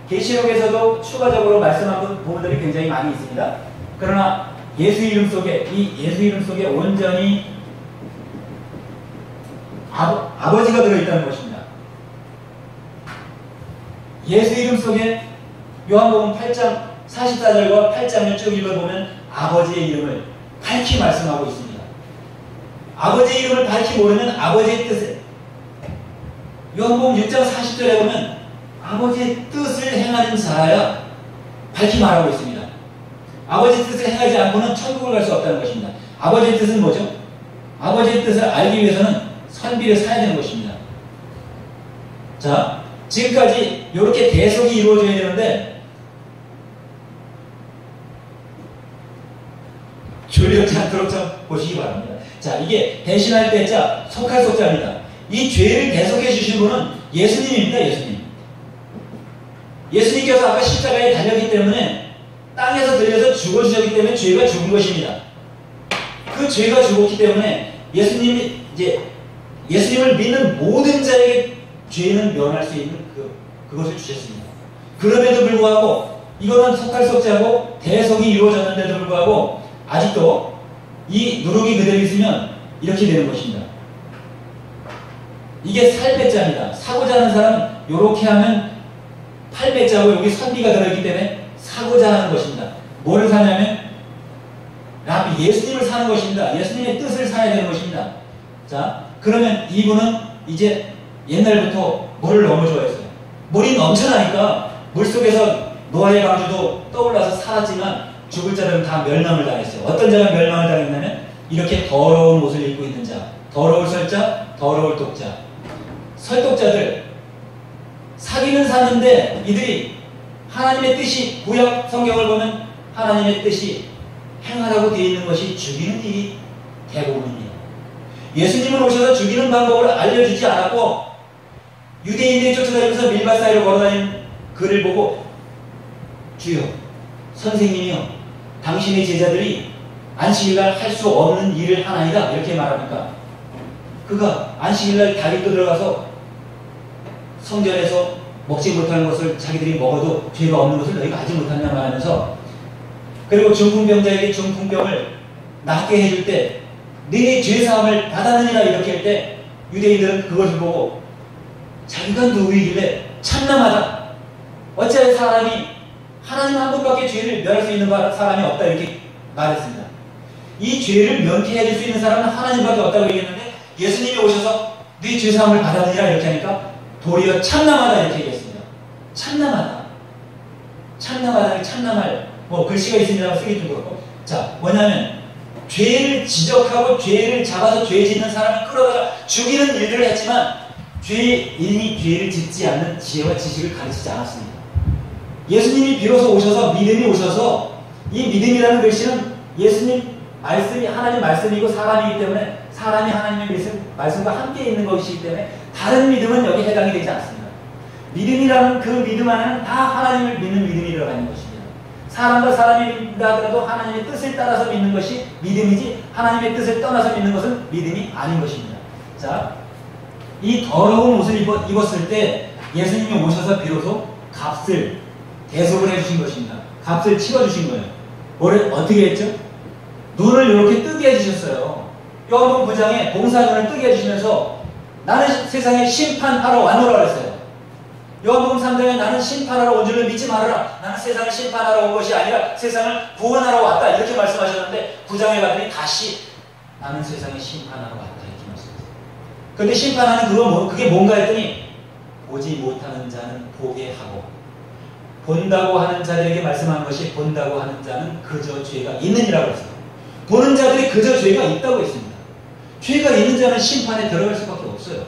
계시록에서도 추가적으로 말씀한 부분들이 굉장히 많이 있습니다. 그러나 예수 이름 속에 온전히 아버지가 들어있다는 것입니다. 예수 이름 속에 요한복음 8장 44절과 8장을 쭉 읽어보면 아버지의 이름을 밝히 말씀하고 있습니다. 아버지의 이름을 밝히 모르면 아버지의 뜻을, 요한복음 6장 40절에 보면 아버지의 뜻을 행하는 자라야 밝히 말하고 있습니다. 아버지의 뜻을 행하지 않고는 천국을 갈 수 없다는 것입니다. 아버지의 뜻은 뭐죠? 아버지의 뜻을 알기 위해서는 선비를 사야 되는 것입니다. 자, 지금까지 이렇게 대속이 이루어져야 되는데 졸려지 않도록 좀 보시기 바랍니다. 자, 이게 대신할 때 자, 속할 속자입니다. 이 죄를 대속해 주신 분은 예수님입니다. 예수님께서 아까 십자가에 달렸기 때문에 땅에서 들려서 죽어주셨기 때문에 죄가 죽은 것입니다. 그 죄가 죽었기 때문에 예수님을 믿는 모든 자에게 죄는 면할 수 있는 그것을 주셨습니다. 그럼에도 불구하고 이거는 속할 속자고 대속이 이루어졌는데도 불구하고 아직도 이 누룩이 그대로 있으면 이렇게 되는 것입니다. 이게 살배자입니다. 사고자 하는 사람은 이렇게 하면 팔배자고 여기 선비가 들어있기 때문에 사고자 하는 것입니다. 뭐를 사냐면 라비 예수님을 사는 것입니다. 예수님의 뜻을 사야 되는 것입니다. 자, 그러면 이분은 이제 옛날부터 물을 너무 좋아했어요. 물이 넘쳐나니까 물속에서 노아의 방주도 떠올라서 살았지만 죽을 자들은 다 멸망을 당했어요. 어떤 자가 멸망을 당했냐면 이렇게 더러운 옷을 입고 있는 자, 더러울 설자, 더러울 독자. 설독자들 사기는 사는데 이들이 하나님의 뜻이 구약 성경을 보면 하나님의 뜻이 행하라고 되어 있는 것이 죽이는 일이 대부분입니다. 예수님은 오셔서 죽이는 방법을 알려주지 않았고 유대인들이 쫓아다니면서 밀밭 사이로 걸어다니는 그를 보고 주여 선생님이여 당신의 제자들이 안식일날 할 수 없는 일을 하나이다 이렇게 말합니까? 그가 안식일날 다리 들어가서 성전에서 먹지 못하는 것을 자기들이 먹어도 죄가 없는 것을 너희가 알지 못하냐 말하면서 그리고 중풍병자에게 중풍병을 낫게 해줄 때 너희 죄사함을 받았느니라 이렇게 할 때 유대인들은 그것을 보고 자기가 누구이길래 참남하다. 어찌하여 사람이 하나님 한 분밖에 죄를 면할 수 있는 사람이 없다 이렇게 말했습니다. 이 죄를 면케해 줄 수 있는 사람은 하나님밖에 없다고 얘기했는데 예수님이 오셔서 네 죄사함을 받았느니라 이렇게 하니까 도리어 참남하다 이렇게 얘기했습니다. 참남하다. 참남할 글씨가 있습니다. 쓰기도 그렇고 자 뭐냐면 죄를 지적하고 죄를 잡아서 죄 짓는 사람을 끌어다가 죽이는 일들을 했지만 죄인이 죄를 짓지 않는 지혜와 지식을 가르치지 않았습니다. 예수님이 비로소 오셔서 믿음이 오셔서 이 믿음이라는 글씨는 예수님 말씀이 하나님 말씀이고 사람이기 때문에 사람이 하나님의 말씀과 함께 있는 것이기 때문에 다른 믿음은 여기 해당이 되지 않습니다. 믿음이라는 그 믿음 안에는 다 하나님을 믿는 믿음이 들어가는 것입니다. 사람과 사람이 믿는다 하더라도 하나님의 뜻을 따라서 믿는 것이 믿음이지 하나님의 뜻을 떠나서 믿는 것은 믿음이 아닌 것입니다. 자, 이 더러운 옷을 입었을 때 예수님이 오셔서 비로소 값을 대속을 해주신 것입니다. 값을 치러주신 거예요. 뭐를 어떻게 했죠? 눈을 이렇게 뜨게 해주셨어요. 요한복음 9장에 봉사눈을 뜨게 해주시면서 나는 세상에 심판하러 왔노라 그랬어요. 요한복음 3장에 나는 심판하러 온 줄을 믿지 말아라. 나는 세상을 심판하러 온 것이 아니라 세상을 구원하러 왔다. 이렇게 말씀하셨는데 9장에 가더니 다시 나는 세상을 심판하러 왔다. 이렇게 말씀하셨어요. 그런데 심판하는 그게 뭔가 했더니 보지 못하는 자는 보게 하고 본다고 하는 자들에게 말씀한 것이 본다고 하는 자는 그저 죄가 있느니라고 했어요. 보는 자들이 그저 죄가 있다고 했습니다. 죄가 있는 자는 심판에 들어갈 수밖에 없어요.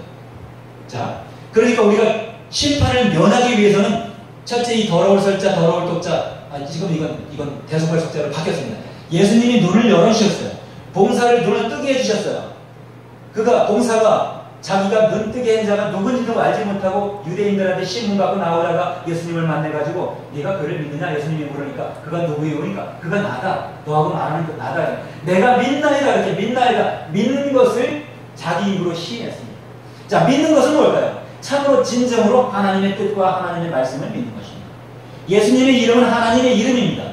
자, 그러니까 우리가 심판을 면하기 위해서는 첫째 이 더러울 설자, 더러울 독자, 지금 이건 대속할 속자로 바뀌었습니다. 예수님이 눈을 열어주셨어요. 봉사를 눈을 뜨게 해주셨어요. 봉사가 자기가 눈 뜨게 한 자가 누군지도 알지 못하고 유대인들한테 신문 받고 나오다가 예수님을 만나가지고 네가 그를 믿느냐? 예수님이 물으니까 그가 누구요? 그러니까 그가 나다. 너하고 말하는 그 나다. 내가 믿나이다. 이렇게 믿나이다. 믿는 것을 자기 입으로 시인했습니다. 자, 믿는 것은 뭘까요? 참으로 진정으로 하나님의 뜻과 하나님의 말씀을 믿는 것입니다. 예수님의 이름은 하나님의 이름입니다.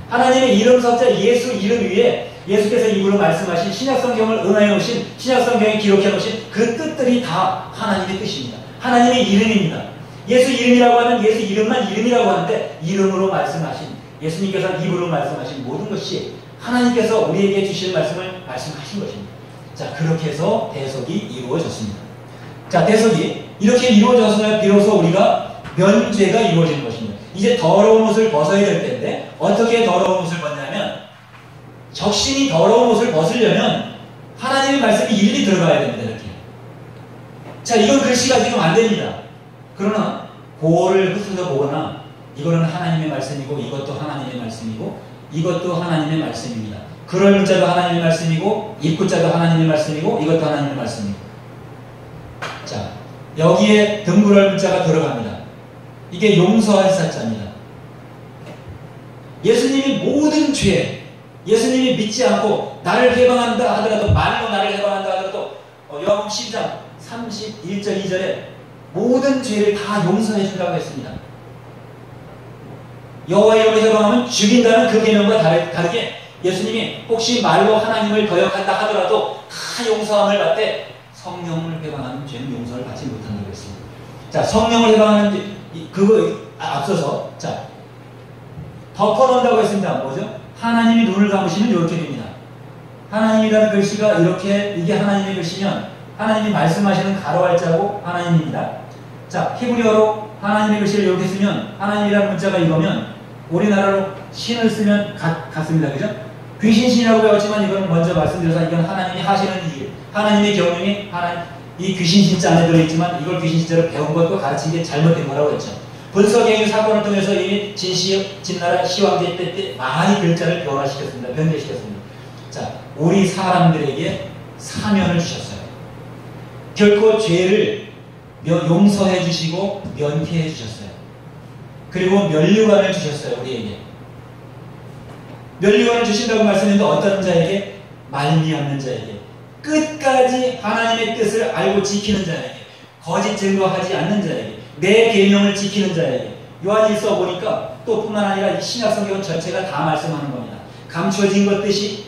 하나님의 이름 석자 예수 이름 위에 예수께서 입으로 말씀하신 신약성경을 응하여 놓으신 신약성경에 기록해 놓으신 그 뜻들이 다 하나님의 뜻입니다. 하나님의 이름입니다. 예수 이름이라고 하면 예수 이름만 이름이라고 하는데 이름으로 말씀하신 예수님께서 입으로 말씀하신 모든 것이 하나님께서 우리에게 주실 말씀을 말씀하신 것입니다. 자, 그렇게 해서 대속이 이루어졌습니다. 자, 대속이 이렇게 이루어져서 비로소 우리가 면죄가 이루어지는 것입니다. 이제 더러운 옷을 벗어야 될 텐데 어떻게 더러운 옷을 벗냐면 적신이 더러운 옷을 벗으려면 하나님의 말씀이 일일이 들어가야 됩니다. 이렇게. 자, 이건 글씨가 지금 안 됩니다. 그러나 고어를 흩어서 보거나 이거는 하나님의 말씀이고 이것도 하나님의 말씀이고 이것도 하나님의 말씀입니다. 그럴 문자도 하나님의 말씀이고 입구자도 하나님의 말씀이고 이것도 하나님의 말씀이고. 자, 여기에 등불할 문자가 들어갑니다. 이게 용서할 사자입니다. 예수님이 모든 죄 예수님이 믿지 않고 나를 해방한다 하더라도 말로 나를 해방한다 하더라도 요한복음 10장 31절 2절에 모든 죄를 다 용서해 준다고 했습니다. 여호와의 이름으로 해방하면 죽인다는 그 계명과 다르게 예수님이 혹시 말로 하나님을 거역한다 하더라도 다 용서함을 받되 성령을 해방하는 죄는 용서를 받지 못한다고 했습니다. 자, 성령을 해방하는 그거 앞서서 자 덮어놓는다고 했습니다. 뭐죠? 하나님이 눈을 감으시면 이렇게 됩니다. 하나님이라는 글씨가 이렇게 이게 하나님의 글씨면 하나님이 말씀하시는 가로알자고 하나님입니다. 자, 히브리어로 하나님의 글씨를 이렇게 쓰면 하나님이라는 문자가 이거면 우리나라로 신을 쓰면 같습니다. 그죠? 귀신신이라고 배웠지만 이거는 먼저 말씀드려서 이건 하나님이 하시는 일, 하나님의 경영이 이 귀신신자 안에 들어있지만 이걸 귀신신자로 배운 것과 가르친 게 잘못된 거라고 했죠. 분석행위 사건을 통해서 이미 진나라 시황제 때 많이 글자를 변화시켰습니다. 변제시켰습니다. 자, 우리 사람들에게 사면을 주셨어요. 결코 죄를 용서해 주시고 면케해 주셨어요. 그리고 면류관을 주셨어요. 우리에게. 면류관을 주신다고 말씀했는데 어떤 자에게? 말미암는 자에게. 끝까지 하나님의 뜻을 알고 지키는 자에게. 거짓 증거하지 않는 자에게. 내 계명을 지키는 자에게. 요한일서 보니까 또 뿐만 아니라 이 신약성경 전체가 다 말씀하는 겁니다. 감추어진 것들이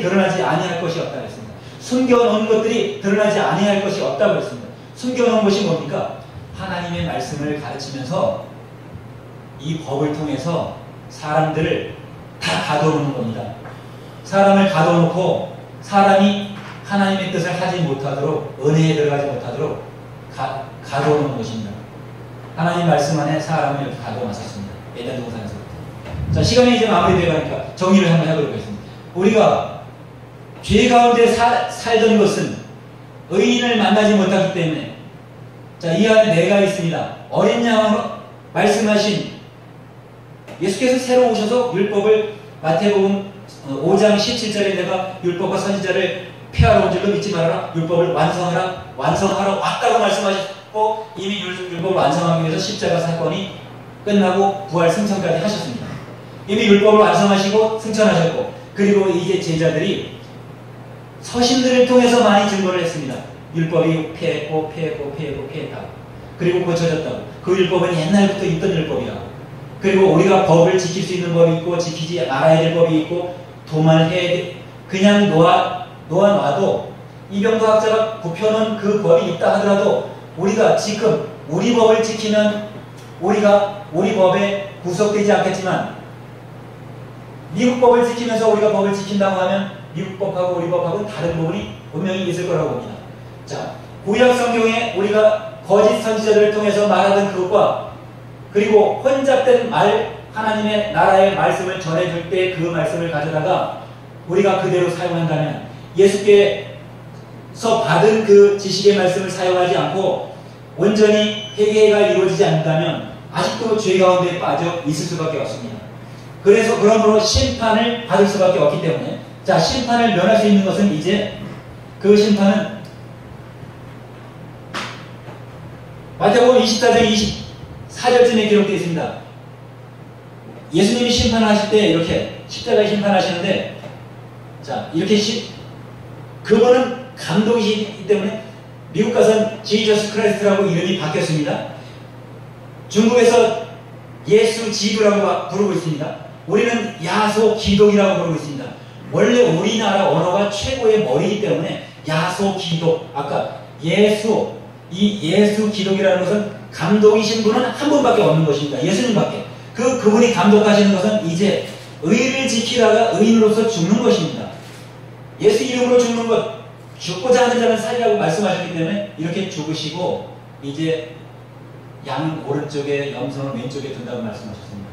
드러나지 아니할 것이 없다고 했습니다. 숨겨놓은 것들이 드러나지 아니할 것이 없다고 했습니다. 숨겨놓은 것이 뭡니까? 하나님의 말씀을 가르치면서 이 법을 통해서 사람들을 다 가둬놓는 겁니다. 사람을 가둬놓고 사람이 하나님의 뜻을 하지 못하도록 은혜에 들어가지 못하도록 가둬놓는 것입니다. 하나님 말씀 안에 사람을 이렇게 가둬놨었습니다. 에덴 동산에서부터. 자, 시간이 이제 마무리되어 가니까 정리를 한번 해보도록 하겠습니다. 우리가 죄 가운데 살던 것은 의인을 만나지 못하기 때문에 자, 이 안에 내가 있습니다. 어린 양으로 말씀하신 예수께서 새로 오셔서 율법을 마태복음 5장 17절에 내가 율법과 선지자를 폐하러 온 줄로 믿지 말아라. 율법을 완성하러 왔다고 말씀하셨고 이미 율법을 완성하기 위해서 십자가 사건이 끝나고 부활 승천까지 하셨습니다. 이미 율법을 완성하시고 승천하셨고 그리고 이제 제자들이 서신들을 통해서 많이 증거를 했습니다. 율법이 폐했고 폐했다고. 그리고 고쳐졌다고. 그 율법은 옛날부터 있던 율법이라고. 그리고 우리가 법을 지킬 수 있는 법이 있고 지키지 말아야 될 법이 있고 도만해야 돼. 그냥 놓아놔도 이병도 학자가 굽혀놓은 그 법이 있다 하더라도 우리가 지금 우리 법을 지키면 우리가 우리 법에 구속되지 않겠지만 미국 법을 지키면서 우리가 법을 지킨다고 하면 미국 법하고 우리 법하고는 다른 부분이 분명히 있을 거라고 봅니다. 자, 구약 성경에 우리가 거짓 선지자들을 통해서 말하던 그것과 그리고 혼잡된 하나님의 나라의 말씀을 전해줄 때 그 말씀을 가져다가 우리가 그대로 사용한다면 예수께서 받은 그 지식의 말씀을 사용하지 않고 온전히 회개가 이루어지지 않는다면 아직도 죄 가운데 빠져 있을 수밖에 없습니다. 그래서 그러므로 심판을 받을 수밖에 없기 때문에, 자, 심판을 면할 수 있는 것은 이제 그 심판은 마태복음 24장 24절쯤에 기록되어 있습니다. 예수님이 심판하실 때 이렇게 십자가에 심판하시는데, 자, 이렇게 그분은 감독이시기 때문에 미국 가서는 지저스 크라이스트라고 이름이 바뀌었습니다. 중국에서 예수 지브라고 부르고 있습니다. 우리는 야소 기독이라고 부르고 있습니다. 원래 우리나라 언어가 최고의 머리이기 때문에 야소 기독, 아까 예수, 이 예수 기독이라는 것은 감독이신 분은 한 분밖에 없는 것입니다. 예수님밖에. 그분이 감독하시는 것은 이제 의를 지키다가 의인으로서 죽는 것입니다. 예수 이름으로 죽는 것, 죽고자 하는 자는 살리라고 말씀하셨기 때문에 이렇게 죽으시고 이제 양 오른쪽에 염소는 왼쪽에 둔다고 말씀하셨습니다.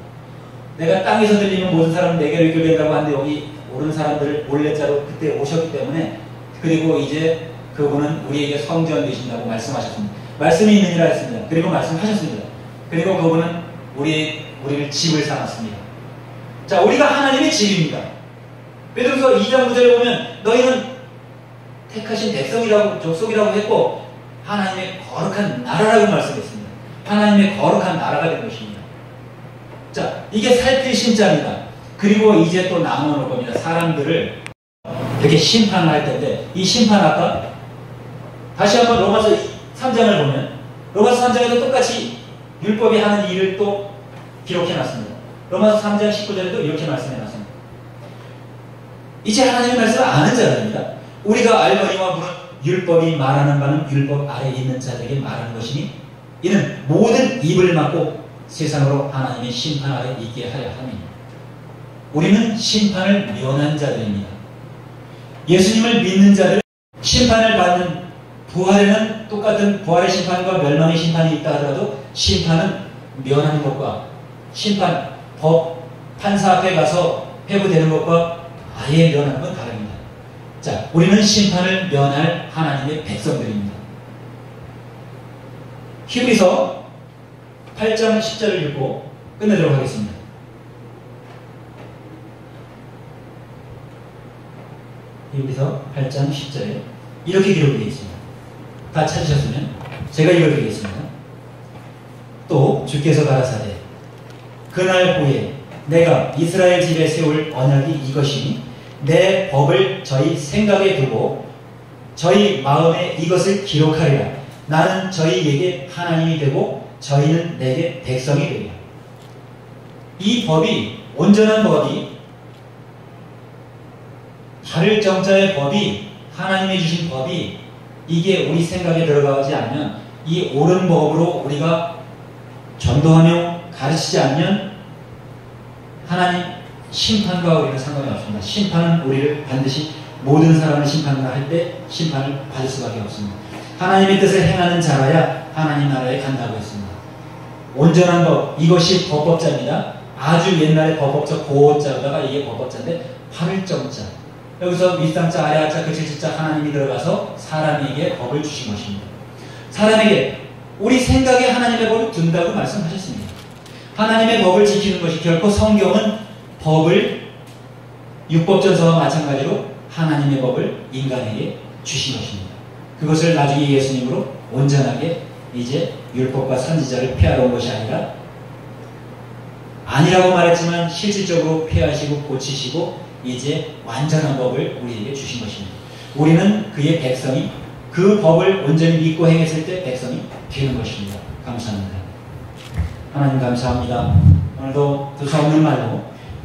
내가 땅에서 들리면 모든 사람은 내게로 이끌된다고 하는데 여기 오른 사람들을 몰래자로 그때 오셨기 때문에, 그리고 이제 그분은 우리에게 성전 되신다고 말씀하셨습니다. 말씀이 있느니라 했습니다. 그리고 말씀하셨습니다. 그리고 그분은 우리를 집을 삼았습니다. 자, 우리가 하나님의 집입니다. 베드로서 2장 9절에 보면 너희는 택하신 백성이라고, 족속이라고 했고 하나님의 거룩한 나라라고 말씀했습니다. 하나님의 거룩한 나라가 된 것입니다. 자, 이게 살필 신자입니다. 그리고 이제 또 나눠놓을 겁니다. 사람들을 이렇게 심판을 할 텐데, 이 심판 아까 다시 한번 로마서 3장을 보면 로마서 3장에도 똑같이 율법이 하는 일을 또 기록해놨습니다. 로마서 3장 19절에도 이렇게 말씀해놨습니다. 이제 하나님의 말씀을 아는 자들입니다. 우리가 알거니와 물은 율법이 말하는 바는 율법 아래에 있는 자들에게 말하는 것이니 이는 모든 입을 막고 세상으로 하나님의 심판 아래 있게 하려 함이니, 우리는 심판을 면한 자들입니다. 예수님을 믿는 자들은 심판을 받는, 부활에는 똑같은 부활의 심판과 멸망의 심판이 있다 하더라도 심판은 면하는 것과 심판, 법, 판사 앞에 가서 회부되는 것과 아예 면하는 건 다릅니다. 자, 우리는 심판을 면할 하나님의 백성들입니다. 히브리서 8장 10절을 읽고 끝내도록 하겠습니다. 히브리서 8장 10절에 이렇게 기록되어 있습니다. 다 찾으셨으면 제가 읽어드리겠습니다. 또 주께서 가라사대 그날 후에 내가 이스라엘 집에 세울 언약이 이것이니 내 법을 저희 생각에 두고 저희 마음에 이것을 기록하리라. 나는 저희에게 하나님이 되고 저희는 내게 백성이 되리라. 이 법이, 온전한 법이, 다를 정자의 법이, 하나님이 주신 법이 이게 우리 생각에 들어가지 않으면, 이 옳은 법으로 우리가 전도하며 가르치지 않으면 하나님 심판과 우리는 상관이 없습니다. 심판은 우리를 반드시 모든 사람을 심판할 때 심판을 받을 수밖에 없습니다. 하나님의 뜻을 행하는 자라야 하나님 나라에 간다고 했습니다. 온전한 법, 이것이 법법자입니다. 아주 옛날에 법법자 고자로다가 이게 법법자인데 8일정자, 여기서 밑상자 아래하자 그칠자 하나님이 들어가서 사람에게 법을 주신 것입니다. 사람에게 우리 생각에 하나님의 법을 둔다고 말씀하셨습니다. 하나님의 법을 지키는 것이 결코, 성경은 법을 율법전서와 마찬가지로 하나님의 법을 인간에게 주신 것입니다. 그것을 나중에 예수님으로 온전하게 이제 율법과 선지자를 폐하러 온 것이 아니라고 말했지만 실질적으로 폐하시고 고치시고 이제 완전한 법을 우리에게 주신 것입니다. 우리는 그의 백성이, 그 법을 온전히 믿고 행했을 때 백성이 되는 것입니다. 감사합니다. 하나님 감사합니다. 오늘도 두서없는 말로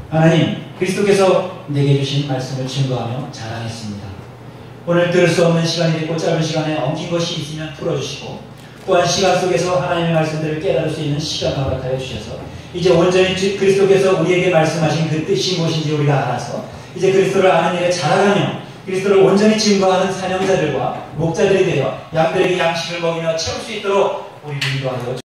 하나님 그리스도께서 내게 주신 말씀을 증거하며 자랑했습니다. 오늘 들을 수 없는 시간이 됐고 짧은 시간에 엉킨 것이 있으면 풀어주시고, 또한 시간 속에서 하나님의 말씀들을 깨달을 수 있는 시간을 허락하여 주셔서 이제 온전히 그리스도께서 우리에게 말씀하신 그 뜻이 무엇인지 우리가 알아서 이제 그리스도를 아는 일에 자라가며 그리스도를 온전히 증거하는 사명자들과 목자들이 되어 양들에게 양식을 먹이며 채울 수 있도록 우리를 인도하여